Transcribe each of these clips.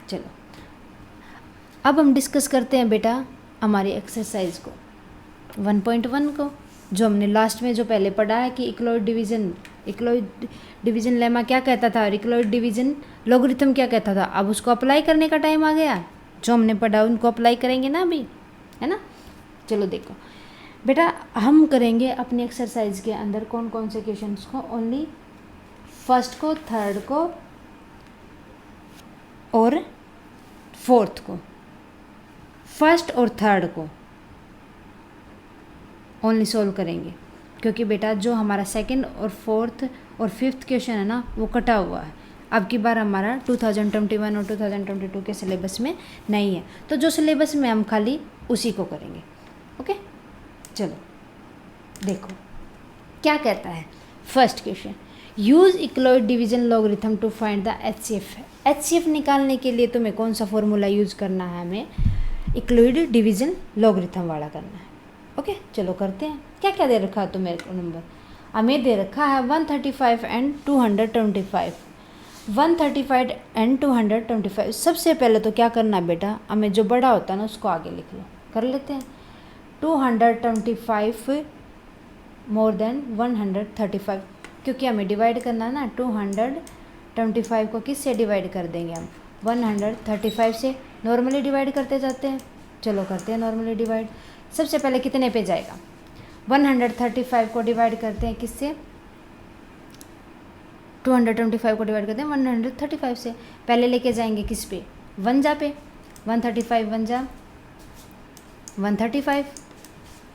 चलो अब हम डिस्कस करते हैं बेटा हमारी एक्सरसाइज को 1.1 को, जो हमने लास्ट में जो पहले पढ़ा है कि इक्लोइड डिवीजन लेमा क्या कहता था और इक्लोइड डिवीजन लॉगरिथम क्या कहता था। अब उसको अप्लाई करने का टाइम आ गया, जो हमने पढ़ा उनको अप्लाई करेंगे ना अभी, है ना। चलो देखो बेटा, हम करेंगे अपनी एक्सरसाइज के अंदर कौन कौन से क्वेश्चंस को, ओनली फर्स्ट को, थर्ड को और फोर्थ को, फर्स्ट और थर्ड को ओनली सोल्व करेंगे, क्योंकि बेटा जो हमारा सेकंड और फोर्थ और फिफ्थ क्वेश्चन है ना वो कटा हुआ है। अब की बार हमारा 2021 और 2022 के सिलेबस में नहीं है, तो जो सिलेबस में हम खाली उसी को करेंगे। ओके चलो देखो क्या कहता है first question, use Euclid division logarithm to find the HCF. HCF निकालने के लिए तुम्हें कौन सा फॉर्मूला यूज करना है, हमें इक्लोइड डिवीजन लॉगरिथम वाला करना है। ओके चलो करते हैं। क्या क्या दे रखा है तुम्हें नंबर, हमें दे रखा है 135 एंड 225, 135 एंड 225। सबसे पहले तो क्या करना है बेटा, हमें जो बड़ा होता है ना उसको आगे लिख लो, कर लेते हैं। 225 मोर देन 135, क्योंकि हमें डिवाइड करना है ना, 225 को किससे डिवाइड कर देंगे हम, 135 से। नॉर्मली डिवाइड करते जाते हैं, चलो करते हैं नॉर्मली डिवाइड। सबसे पहले कितने पे जाएगा, 135 को डिवाइड करते हैं किससे, 225 को डिवाइड करते हैं 135 से। पहले लेके जाएंगे किस पे, 1 जा पे, 135 1 जा 135,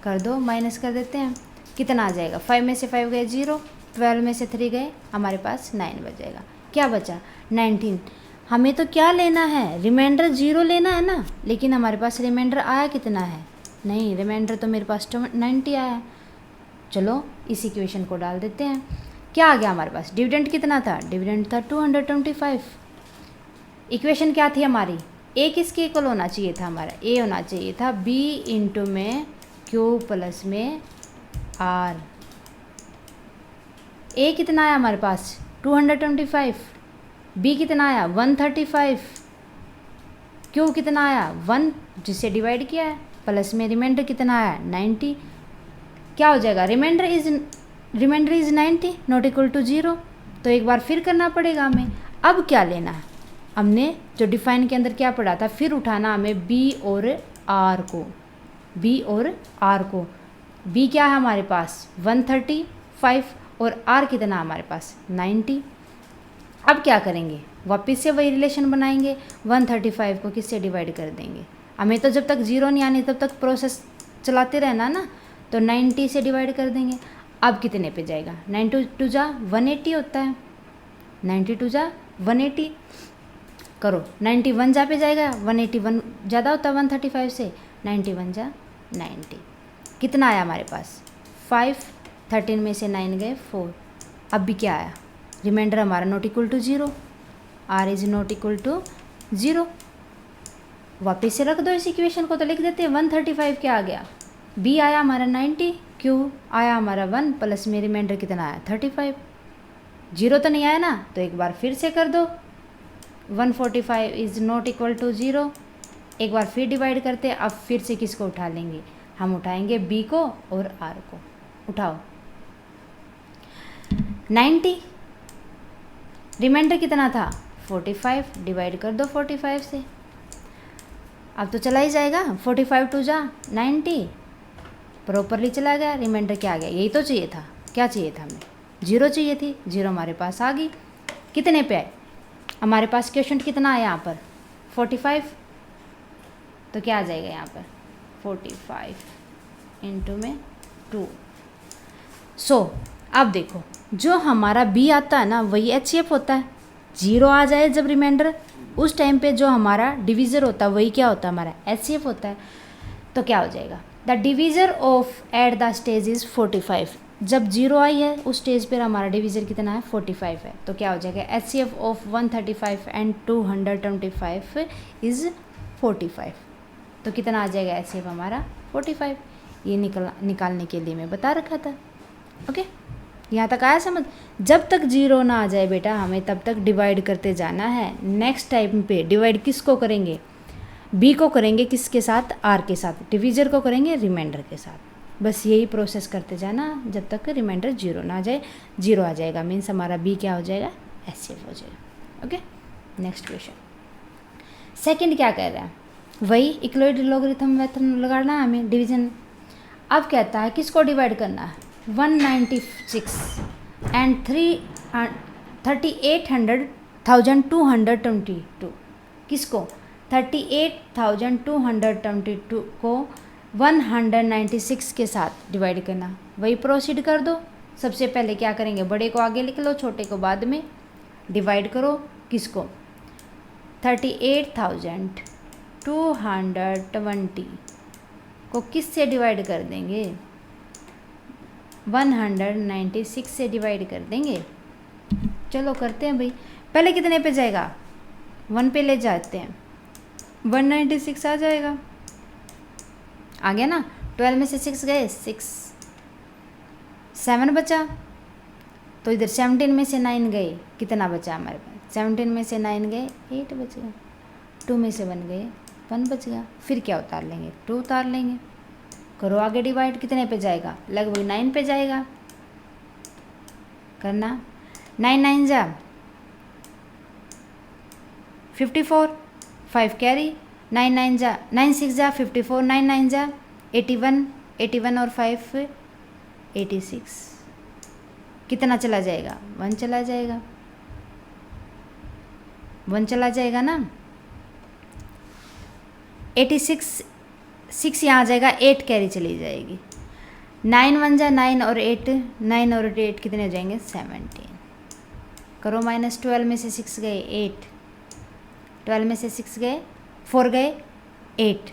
कर दो माइनस कर देते हैं, कितना आ जाएगा, 5 में से 5 गए 0, 12 में से 3 गए, हमारे पास 9 बच जाएगा। क्या बचा 19। हमें तो क्या लेना है, रिमाइंडर 0 लेना है ना, लेकिन हमारे पास रिमाइंडर आया कितना है, नहीं रिमाइंडर तो मेरे पास 90 आया है। चलो इस इक्वेशन को डाल देते हैं। क्या आ गया हमारे पास, डिविडेंड कितना था, डिविडेंड था 225। इक्वेशन क्या थी हमारी, ए किसके इक्वल होना चाहिए था, हमारा ए होना चाहिए था बी इंटू में क्यू प्लस में आर। ए कितना आया हमारे पास 225, बी कितना आया 135, क्यू कितना आया 1 जिससे डिवाइड किया है, प्लस में रिमाइंडर कितना आया 90। क्या हो जाएगा, remainder is 90 not equal to 0। तो एक बार फिर करना पड़ेगा हमें। अब क्या लेना है, हमने जो डिफाइन के अंदर क्या पढ़ा था, फिर उठाना हमें बी और आर को, बी और आर को। बी क्या है हमारे पास 135 और आर कितना हमारे पास 90। अब क्या करेंगे, वापस से वही रिलेशन बनाएंगे, 135 को किससे डिवाइड कर देंगे। हमें तो जब तक 0 नहीं आनी तब तक प्रोसेस चलाते रहना ना, तो 90 से डिवाइड कर देंगे। अब कितने पे जाएगा, 92 जा 180 होता है, 92 जा 180 करो, 91 जा पे जाएगा, 181 ज़्यादा होता है 135 से, 91 जा 90। कितना आया हमारे पास 5, 13 में से 9 गए 4। अब भी क्या आया, रिमाइंडर हमारा not equal to 0, r is not equal to 0। वापस से रख दो इस इक्वेशन को, तो लिख देते हैं 135 क्या आ गया, बी आया हमारा 90, क्यू आया हमारा 1, प्लस में रिमाइंडर कितना आया 35। 0 तो नहीं आया ना, तो एक बार फिर से कर दो, 145 इज़ नॉट इक्वल टू 0। एक बार फिर डिवाइड करते, अब फिर से किसको उठा लेंगे, हम उठाएंगे बी को और आर को। उठाओ 90, रिमाइंडर कितना था 45, डिवाइड कर दो 45 से। अब तो चला ही जाएगा, 45 टू जा 90, प्रॉपरली चला गया। रिमाइंडर क्या आ गया, यही तो चाहिए था, क्या चाहिए था हमें 0 चाहिए थी, 0 हमारे पास आ गई। कितने पे आए हमारे पास, क्वेश्चन कितना आया यहाँ पर 45, तो क्या आ जाएगा यहाँ पर 45 इंटू में 2। सो अब देखो जो हमारा बी आता है ना वही एचसीएफ होता है। 0 आ जाए जब रिमाइंडर, उस टाइम पे जो हमारा डिवीज़र होता है वही क्या होता है, हमारा एचसीएफ होता है। तो क्या हो जाएगा, the divisor of at the stage is 45। जब 0 आई है उस स्टेज पर हमारा डिवीज़र कितना है 45 है। तो क्या हो जाएगा, एचसीएफ ऑफ 135 एंड 225 इज़ 45। तो कितना आ जाएगा एचसीएफ हमारा 45। ये निकालने के लिए मैं बता रखा था। ओके यहाँ तक आया समझ? जब तक जीरो ना आ जाए बेटा हमें तब तक डिवाइड करते जाना है। नेक्स्ट टाइम पे डिवाइड किसको करेंगे? बी को करेंगे किसके साथ? आर के साथ। डिवीजर को करेंगे रिमाइंडर के साथ। बस यही प्रोसेस करते जाना जब तक रिमाइंडर जीरो ना आ जाए। जीरो आ जाएगा मीन्स हमारा बी क्या हो जाएगा? एचसीएफ हो जाएगा। Okay, next question. सेकंड क्या कह रहा है? वही इक्वलिटी लॉगरिथम मेथड लगाना है हमें, डिवीजन। अब कहता है किसको डिवाइड करना है? 196 एंड 38,222 किसको? 38,222 को 196 के साथ डिवाइड करना। वही प्रोसीड कर दो। सबसे पहले क्या करेंगे? बड़े को आगे लिख लो, छोटे को बाद में। डिवाइड करो किसको? 38,220 को किस से डिवाइड कर देंगे? 196 से डिवाइड कर देंगे। चलो करते हैं भाई। पहले कितने पे जाएगा? 1 पे ले जाते हैं, 196 आ जाएगा। आ गया ना? 12 में से 6 गए, 6, 7 बचा। तो इधर 17 में से 9 गए, कितना बचा हमारे पास? 17 में से 9 गए, 8 बच गया। 2 में से 1 गए, 1 बच गया। फिर क्या उतार लेंगे? 2 उतार लेंगे। करो आगे डिवाइड। कितने पे जाएगा? लगभग 9 पे जाएगा। करना 9 9 जा 54, 5 कैरी, 9 9 जा 9 6 जा 54, 9 9 जा 81, 81 और 5 86। कितना चला जाएगा? 1 चला जाएगा। 1 चला जाएगा ना। 86, 6 यहाँ आ जाएगा, 8 कैरी चली जाएगी। 9 1 जा 9 और 8, 9 और 8 कितने हो जाएंगे? 17। करो माइनस। 12 में से 6 गए, 8। 12 में से 6 गए, 4 गए, 8।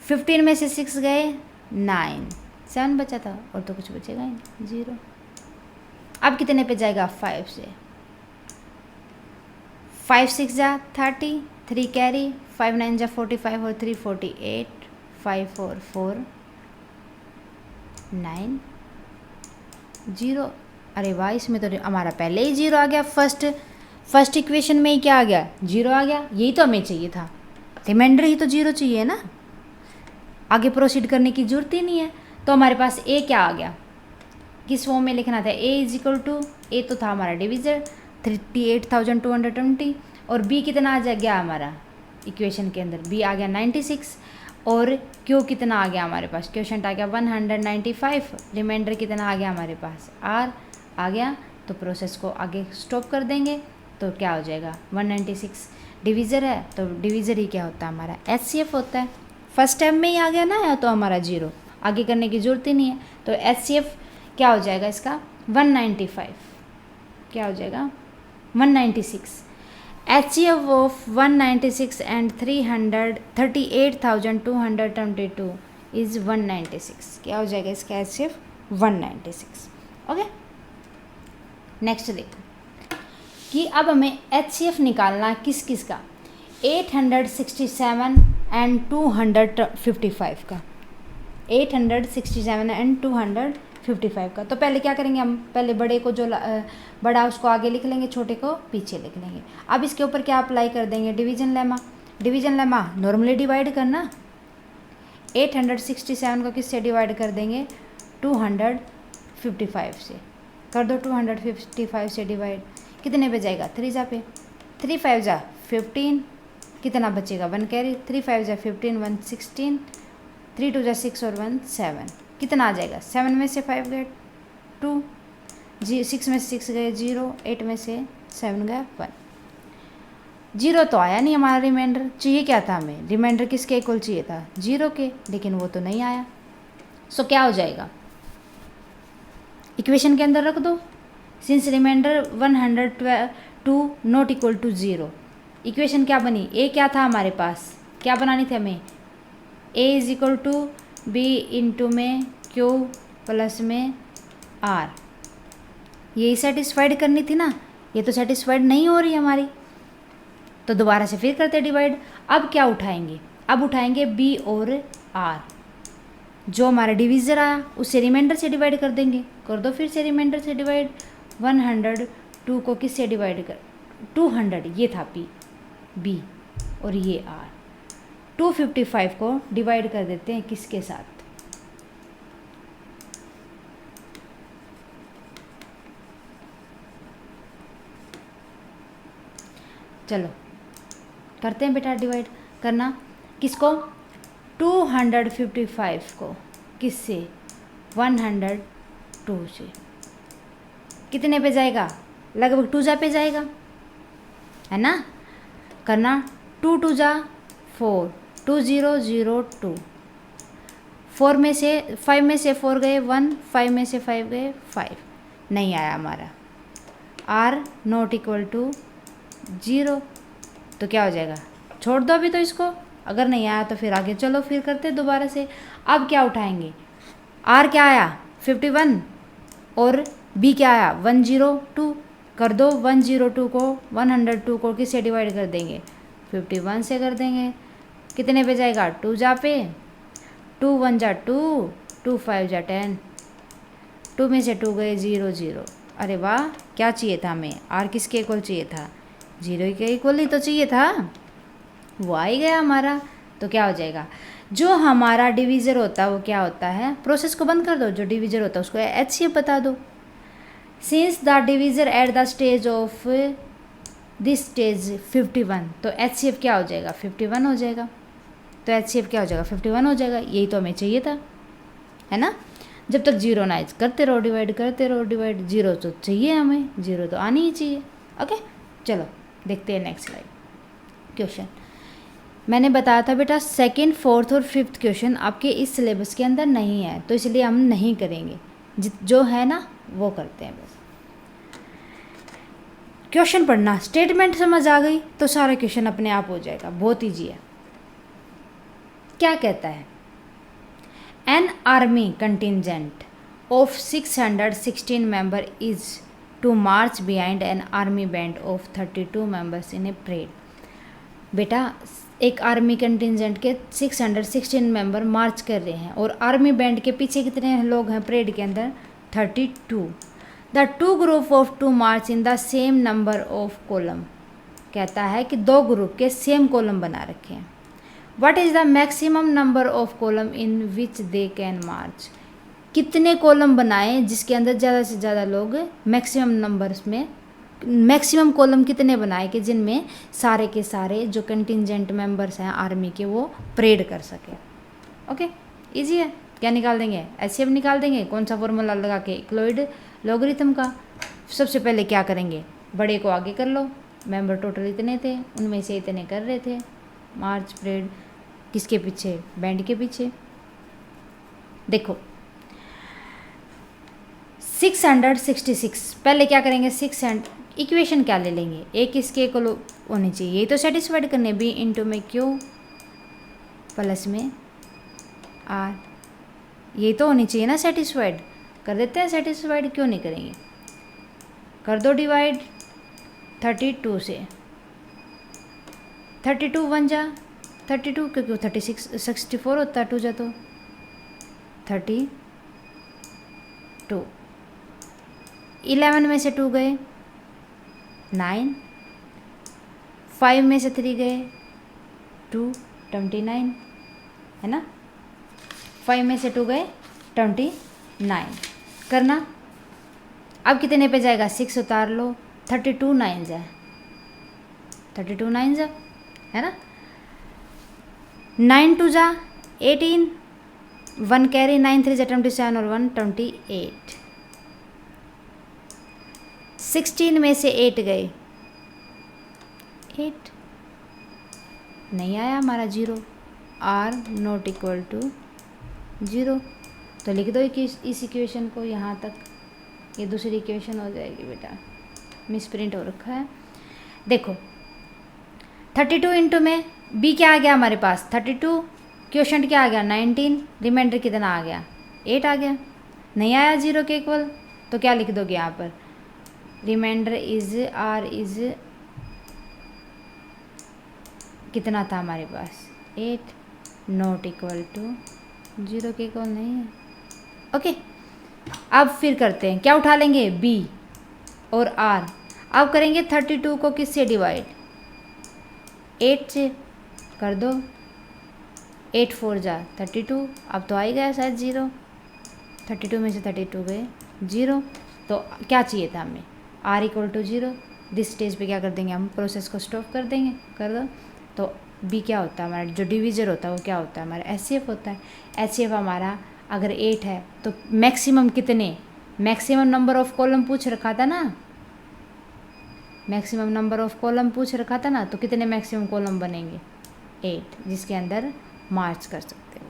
15 में से 6 गए, 9, 7 बचा था और तो कुछ बचेगा ही, 0। अब कितने पे जाएगा? 5 से। 5 6 जा 30, 3 कैरी, 5 9 जा 45 और 3 48, 5 4 4 9 0। अरे वाह, इसमें तो हमारा पहले ही 0 आ गया। फर्स्ट इक्वेशन में ही क्या आ गया? 0 आ गया। यही तो हमें चाहिए था। रिमाइंडर ही तो 0 चाहिए ना। आगे प्रोसीड करने की जरूरत ही नहीं है। तो हमारे पास ए क्या आ गया? किस फॉर्म में लिखना था? ए इज इक्वल टू, ए तो था हमारा डिविजर 38,220 और बी कितना आ गया हमारा इक्वेशन के अंदर? बी आ गया 96 और क्यू कितना आ गया हमारे पास? क्वेश्चन आ गया 195। रिमाइंडर कितना आ गया हमारे पास? आर आ गया। तो प्रोसेस को आगे स्टॉप कर देंगे। तो क्या हो जाएगा? 196 डिवीज़र है तो डिवीज़र ही क्या होता है हमारा? एचसीएफ होता है। फर्स्ट टाइम में ही आ गया ना, तो हमारा 0 आगे करने की ज़रूरत ही नहीं है। तो एचसीएफ क्या हो जाएगा इसका? 195। क्या हो जाएगा? 196। HCF of 196 and 38,222 is 196। क्या हो जाएगा इसका HCF? 196। ओके, नेक्स्ट देखो कि अब हमें HCF निकालना किस किस का? 867 एंड 255 का। 867 एंड 255 का। तो पहले क्या करेंगे हम? पहले बड़े को जो बड़ा उसको आगे लिख लेंगे, छोटे को पीछे लिख लेंगे। अब इसके ऊपर क्या अप्लाई कर देंगे? Division lemma. Division lemma normally divide करना। 867 को किससे डिवाइड कर देंगे? 255 से। कर दो 255 से डिवाइड। कितने पे जाएगा? 3 जा पे। 3 5 जा 15। कितना बचेगा? 1 कैरी। 3 5 जा 15, 1 16, 3 2 जा 6 और 1 7। कितना आ जाएगा? 7 में से 5 गए 2, 6 में से 6 गए 0, 8 में से 7 गया 1। 0 तो आया नहीं हमारा रिमाइंडर। चाहिए क्या था हमें? रिमाइंडर किसके इक्वल चाहिए था? 0 के, लेकिन वो तो नहीं आया। सो क्या हो जाएगा? इक्वेशन के अंदर रख दो। Since remainder 102 not equal to 0। Equation क्या बनी? ए क्या था हमारे पास? क्या बनानी थी हमें? A is equal to B into में क्यू प्लस में आर। यही सेटिस्फाइड करनी थी ना। ये तो सेटिस्फाइड नहीं हो रही हमारी, तो दोबारा से फिर करते डिवाइड। अब क्या उठाएंगे? अब उठाएंगे बी और आर। जो हमारा डिवीज़र आया उससे रिमाइंडर से डिवाइड कर देंगे, कर दो फिर से रिमाइंडर से डिवाइड। 102 को किससे डिवाइड कर, 200, ये था पी बी और ये आर। 255 को डिवाइड कर देते हैं किसके साथ, चलो करते हैं बेटा डिवाइड करना किसको, 255 को किससे, 102 से। कितने पे जाएगा, लगभग 2 जा पे जाएगा, है ना। करना 2 2 जा 4, 2002। 4 में से 5 में से 4 गए 1, 5 में से 5 गए 5, नहीं आया हमारा। आर नॉट इक्वल टू 0, तो क्या हो जाएगा, छोड़ दो अभी तो इसको, अगर नहीं आया तो फिर आगे चलो, फिर करते दोबारा से। अब क्या उठाएंगे, आर क्या आया 51 और बी क्या आया 102, कर दो 102 को 102 को किससे डिवाइड कर देंगे, 51 से कर देंगे। कितने पे जाएगा, 2 जा पे, 2 1 जा 2, 2 5 जा 10, 2 में से 2 गए 0 0। अरे वाह, क्या चाहिए था हमें, आर किसके इक्वल चाहिए था, 0 के इक्वल ही तो चाहिए था, वो आ ही गया हमारा। तो क्या हो जाएगा, जो हमारा डिवीज़र होता है वो क्या होता है, प्रोसेस को बंद कर दो, जो डिवीज़र होता है उसको HCF बता दो। Since the divisor at the stage of this stage 51, तो HCF क्या हो जाएगा, 51 हो जाएगा। तो HCF क्या हो जाएगा, 51 हो जाएगा, यही तो हमें चाहिए था, है ना। जब तक 0 ना आए करते रहो डिवाइड, करते रहो डिवाइड, 0 तो चाहिए हमें, 0 तो आनी ही चाहिए। ओके चलो देखते हैं नेक्स्ट स्लाइड। क्वेश्चन मैंने बताया था बेटा सेकंड, फोर्थ और फिफ्थ क्वेश्चन आपके इस सिलेबस के अंदर नहीं है, तो इसलिए हम नहीं करेंगे, जो है ना वो करते हैं बस। क्वेश्चन पढ़ना, स्टेटमेंट समझ आ गई तो सारा क्वेश्चन अपने आप हो जाएगा, बहुत ईजी है। क्या कहता है, an army contingent of 616 member is to march behind an army band of 32 members in a parade. बेटा एक आर्मी कंटिजेंट के 616 मेंबर मार्च कर रहे हैं और आर्मी बैंड के पीछे कितने लोग हैं परेड के अंदर, 32। The two group of to march in the same number of column. कहता है कि 2 ग्रुप के सेम कॉलम बना रखे हैं। What is the maximum number of column in which they can march. कितने कॉलम बनाए जिसके अंदर ज़्यादा से ज़्यादा लोग, मैक्सिमम नंबर्स में मैक्सिमम कॉलम कितने बनाए कि जिनमें सारे के सारे जो कंटिजेंट मेंबर्स हैं आर्मी के वो परेड कर सके। ओके इजी है, क्या निकाल देंगे, HCF निकाल देंगे। कौन सा फॉर्मूला लगा के, इक्लोइड लॉगरिथम का। सबसे पहले क्या करेंगे, बड़े को आगे कर लो, मेंबर टोटल इतने थे, उनमें से इतने कर रहे थे मार्च परेड, किसके पीछे, बैंड के पीछे। देखो 666, पहले क्या करेंगे, 600 इक्वेशन क्या ले लेंगे, एक इसके इक्वल होनी चाहिए, यही तो सेटिस्फाइड करने, बी इंटू में क्यू प्लस में आर, यही तो होनी चाहिए ना सेटिस्फाइड। कर देते हैं सेटिस्फाइड, क्यों नहीं करेंगे, कर दो डिवाइड 32 से, 32 1 जा 32, क्योंकि 36 64 होता है, 2 जा तो 32, 11 में से 2 गए 9, 5 में से 3 गए 2, 29 है ना, 5 में से 2 गए 29। करना अब कितने पे जाएगा, 6 उतार लो, 32 9 जाए, 32 9 जा, है ना, 9 2 जा 18, 1 कैरी, 9 3 जा 27 और 1 28। 16 में से 8 गए 8, नहीं आया हमारा 0, आर नॉट इक्वल टू 0। तो लिख दो इस इक्वेशन को यहाँ तक, ये दूसरी इक्वेशन हो जाएगी बेटा, मिस प्रिंट हो रखा है। देखो 32 इंटू में बी क्या आ गया हमारे पास 32, क्वेश्चन क्या आ गया 19, रिमाइंडर कितना आ गया 8 आ गया, नहीं आया 0 के इक्वल, तो क्या लिख दोगे यहाँ पर, रिमाइंडर इज आर इज कितना था हमारे पास 8 नॉट इक्वल टू 0 के इक्वल नहीं है। ओके, अब फिर करते हैं, क्या उठा लेंगे, B और R। अब करेंगे 32 को किससे डिवाइड, 8 से कर दो, 8 4 जा 32। अब तो आ ही गया शायद 0, 32 में से 32 गए 0। तो क्या चाहिए था हमें, R equal to 0। This stage पे क्या कर देंगे हम, प्रोसेस को स्टॉप कर देंगे, कर दो। तो B क्या होता है हमारा, जो डिविजर होता है वो क्या होता है हमारा, HCF होता है। HCF हमारा अगर 8 है तो मैक्सिमम कितने, मैक्सिमम नंबर ऑफ कॉलम पूछ रखा था ना, मैक्सिमम नंबर ऑफ कॉलम पूछ रखा था ना, तो कितने मैक्सिमम कॉलम बनेंगे, 8, जिसके अंदर मार्च कर सकते हो।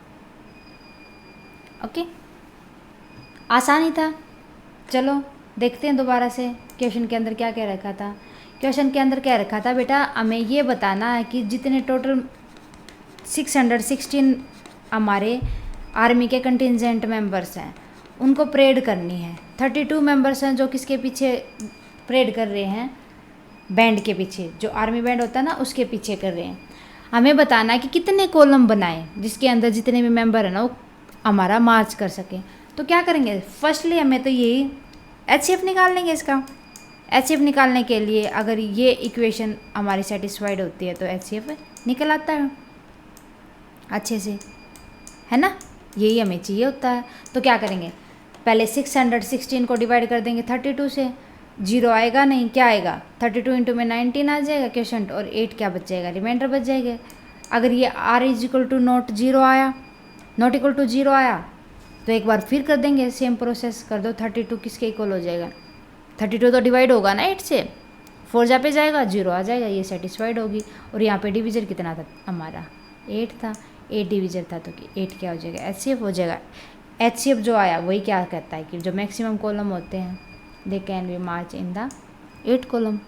ओके, आसान ही था। चलो देखते हैं दोबारा से क्वेश्चन के अंदर क्या कह रखा था। क्वेश्चन के अंदर क्या रखा था बेटा, हमें ये बताना है कि जितने टोटल 616 हमारे आर्मी के कंटिजेंट मेंबर्स हैं उनको परेड करनी है। 32 मेंबर्स हैं जो किसके पीछे परेड कर रहे हैं, बैंड के पीछे, जो आर्मी बैंड होता है ना उसके पीछे कर रहे हैं। हमें बताना है कि कितने कॉलम बनाएं जिसके अंदर जितने भी मेंबर है ना वो हमारा मार्च कर सकें। तो क्या करेंगे, फर्स्टली हमें तो यही HCF निकाल लेंगे इसका। HCF निकालने के लिए अगर ये इक्वेशन हमारी सेटिस्फाइड होती है तो HCF निकल आता है अच्छे से, है ना, यही हमें चाहिए होता है। तो क्या करेंगे, पहले 616 को डिवाइड कर देंगे 32 से, 0 आएगा नहीं, क्या आएगा, 32 इंटू में 19 आ जाएगा क्वेश्चन, और 8 क्या बच जाएगा, रिमाइंडर बच जाएगा। अगर ये R is equal to not 0 आया, नॉट इक्वल टू 0 आया तो एक बार फिर कर देंगे सेम प्रोसेस, कर दो। 32 किसके इक्वल हो जाएगा, 32 तो डिवाइड होगा ना 8 से, 4 जा पे जाएगा 0 आ जाएगा, ये सेटिस्फाइड होगी। और यहाँ पे डिवीजर कितना था हमारा, 8 था, 8 डिवीजर था तो कि 8 क्या हो जाएगा, HCF हो जाएगा। HCF जो आया वही क्या कहता है कि जो मैक्सिमम कॉलम होते हैं they can be March in the 8 column,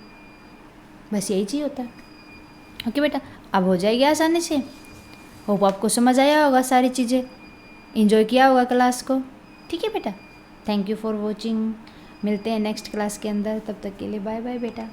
बस यही चीज़ होता है। ओके बेटा, अब हो जाएगी आसानी से। होप आपको समझ आया होगा, सारी चीज़ें एंजॉय किया होगा क्लास को। ठीक है बेटा, थैंक यू फॉर वॉचिंग, मिलते हैं नेक्स्ट क्लास के अंदर, तब तक के लिए बाय बाय बेटा।